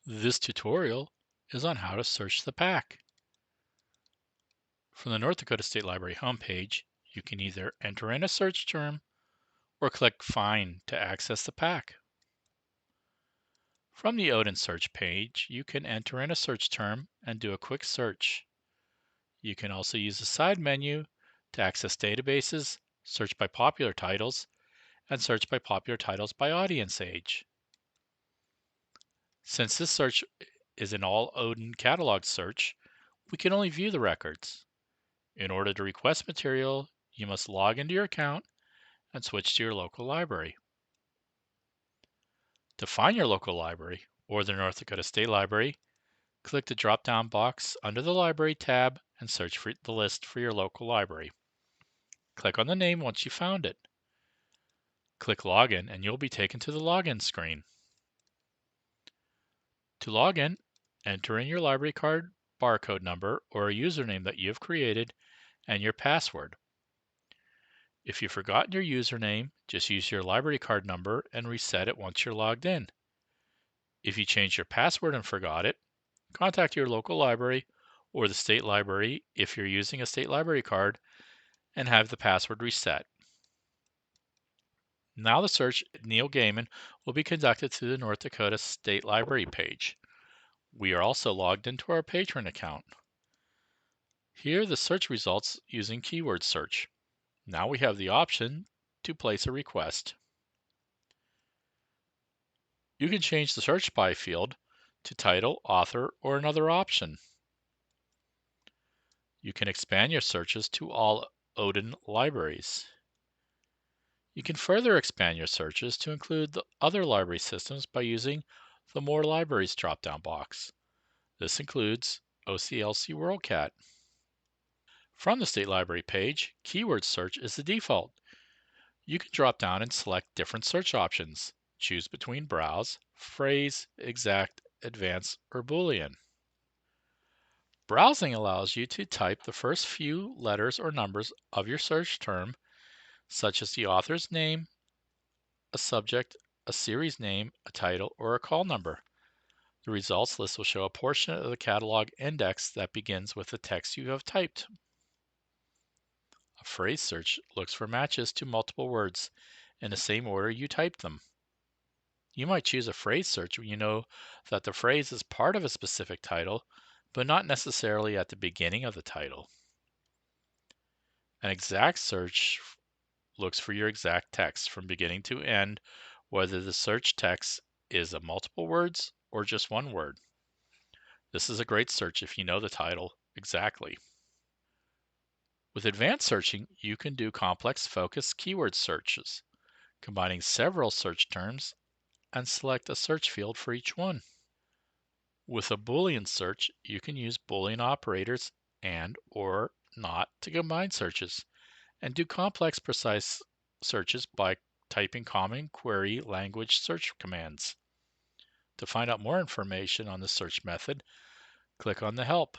This tutorial is on how to search the PAC. From the North Dakota State Library homepage, you can either enter in a search term or click Find to access the PAC. From the ODIN search page, you can enter in a search term and do a quick search. You can also use the side menu to access databases, search by popular titles, and search by popular titles by audience age. Since this search is an all ODIN catalog search, we can only view the records. In order to request material, you must log into your account and switch to your local library. To find your local library or the North Dakota State Library, click the drop-down box under the Library tab and search for the list for your local library. Click on the name once you found it. Click Login and you'll be taken to the login screen. To log in, enter in your library card barcode number or a username that you have created and your password. If you've forgotten your username, just use your library card number and reset it once you're logged in. If you changed your password and forgot it, contact your local library or the state library if you're using a state library card and have the password reset. Now the search Neil Gaiman will be conducted through the North Dakota State Library page. We are also logged into our patron account. Here are the search results using keyword search. Now we have the option to place a request. You can change the search by field to title, author, or another option. You can expand your searches to all ODIN libraries. You can further expand your searches to include the other library systems by using the More Libraries drop-down box. This includes OCLC WorldCat. From the State Library page, keyword search is the default. You can drop down and select different search options. Choose between browse, phrase, exact, advanced, or Boolean. Browsing allows you to type the first few letters or numbers of your search term, such as the author's name, a subject, a series name, a title, or a call number. The results list will show a portion of the catalog index that begins with the text you have typed. A phrase search looks for matches to multiple words in the same order you typed them. You might choose a phrase search when you know that the phrase is part of a specific title, but not necessarily at the beginning of the title. An exact search looks for your exact text from beginning to end, whether the search text is of multiple words or just one word. This is a great search if you know the title exactly. With advanced searching, you can do complex focused keyword searches, combining several search terms and select a search field for each one. With a Boolean search, you can use Boolean operators and or not to combine searches and do complex precise searches by typing common query language search commands. To find out more information on the search method, click on the Help.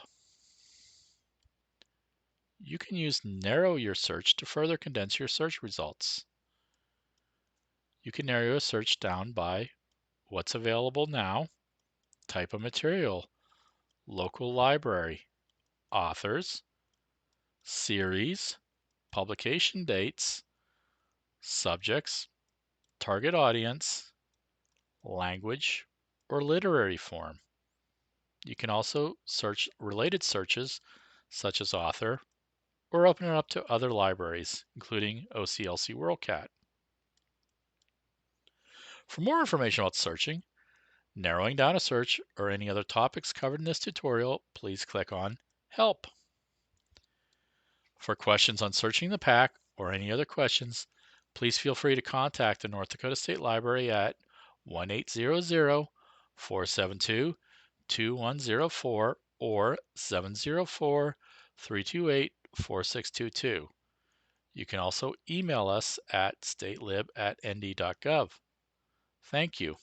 You can use Narrow Your Search to further condense your search results. You can narrow a search down by what's available now, type of material, local library, authors, series, publication dates, subjects, target audience, language, or literary form. You can also search related searches such as author or open it up to other libraries, including OCLC WorldCat. For more information about searching, narrowing down a search, or any other topics covered in this tutorial, please click on Help. For questions on searching the PAC or any other questions, please feel free to contact the North Dakota State Library at 1-800-472-2104 or 704-328-4622. You can also email us at statelib@nd.gov. Thank you.